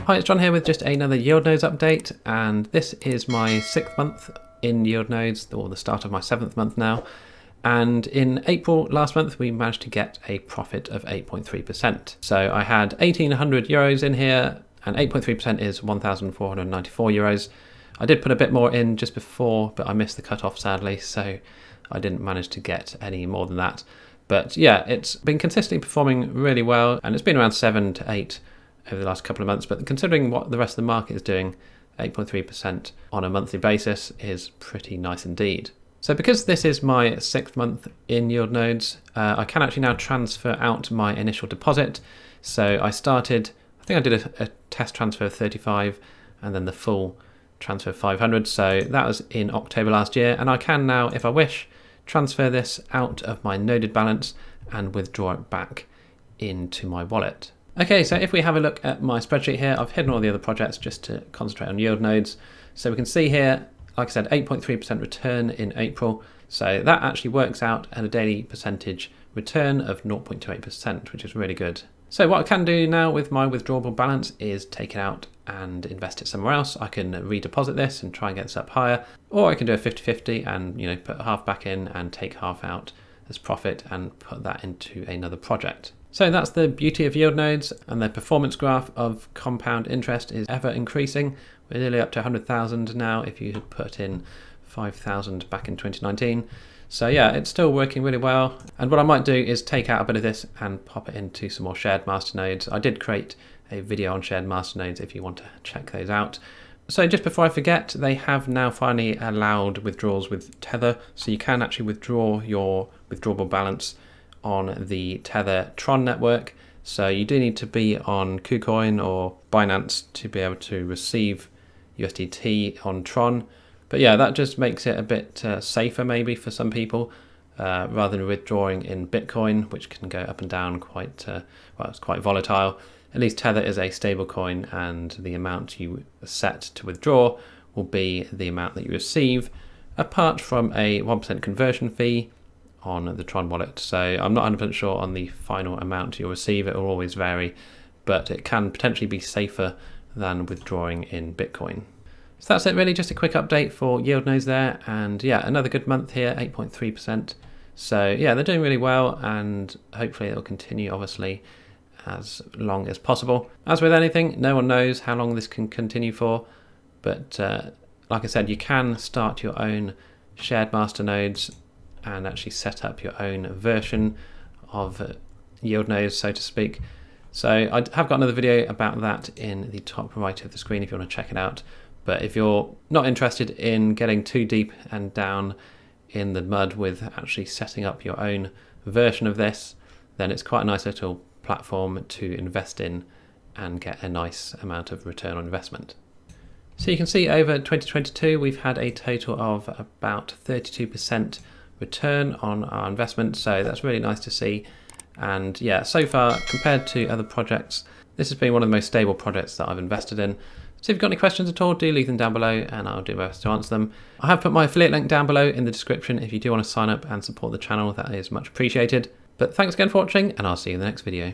Hi, it's John here with just another Yield Nodes update, and this is my 6th month in Yield Nodes, or the start of my 7th month now. And in April last month, we managed to get a profit of 8.3%. So I had 1,800 euros in here, and 8.3% is 1,494 euros. I did put a bit more in just before, but I missed the cutoff sadly, so I didn't manage to get any more than that. But yeah, it's been consistently performing really well, and it's been around 7 to 8 over the last couple of months, but considering what the rest of the market is doing, 8.3% on a monthly basis is pretty nice indeed. So because this is my 6th month in Yield Nodes, I can actually now transfer out my initial deposit. So I think I did a test transfer of 35 and then the full transfer of 500. So that was in October last year, and I can now, if I wish, transfer this out of my noded balance and withdraw it back into my wallet. Okay, so if we have a look at my spreadsheet here, I've hidden all the other projects just to concentrate on Yield Nodes. So we can see here, like I said, 8.3% return in April. So that actually works out at a daily percentage return of 0.28%, which is really good. So what I can do now with my withdrawable balance is take it out and invest it somewhere else. I can redeposit this and try and get this up higher, or I can do a 50-50 and put half back in and take half out as profit and put that into another project. So that's the beauty of Yield Nodes, and the performance graph of compound interest is ever increasing. We're nearly up to 100,000 now if you had put in 5,000 back in 2019. So yeah, it's still working really well. And what I might do is take out a bit of this and pop it into some more shared masternodes. I did create a video on shared masternodes if you want to check those out. So just before I forget, they have now finally allowed withdrawals with Tether. So you can actually withdraw your withdrawable balance on the Tether Tron network. So you do need to be on KuCoin or Binance to be able to receive USDT on Tron. But yeah, that just makes it a bit safer maybe for some people, rather than withdrawing in Bitcoin, which can go up and down quite, it's quite volatile. At least Tether is a stable coin, and the amount you set to withdraw will be the amount that you receive, apart from a 1% conversion fee on the Tron wallet. So I'm not 100% sure on the final amount you'll receive. It will always vary, but it can potentially be safer than withdrawing in Bitcoin. So that's it really, just a quick update for Yield Nodes there. And yeah, another good month here, 8.3%. So yeah, they're doing really well, and hopefully it'll continue obviously as long as possible. As with anything, no one knows how long this can continue for, but like I said, you can start your own shared masternodes and actually set up your own version of Yield Nodes, so to speak. So I have got another video about that in the top right of the screen if you want to check it out. But if you're not interested in getting too deep and down in the mud with actually setting up your own version of this, then it's quite a nice little platform to invest in and get a nice amount of return on investment. So you can see over 2022 we've had a total of about 32% return on our investment, so that's really nice to see. And yeah, so far compared to other projects, this has been one of the most stable projects that I've invested in. So if you've got any questions at all, do leave them down below and I'll do my best to answer them. I have put my affiliate link down below in the description if you do want to sign up and support the channel. That is much appreciated. But thanks again for watching, and I'll see you in the next video.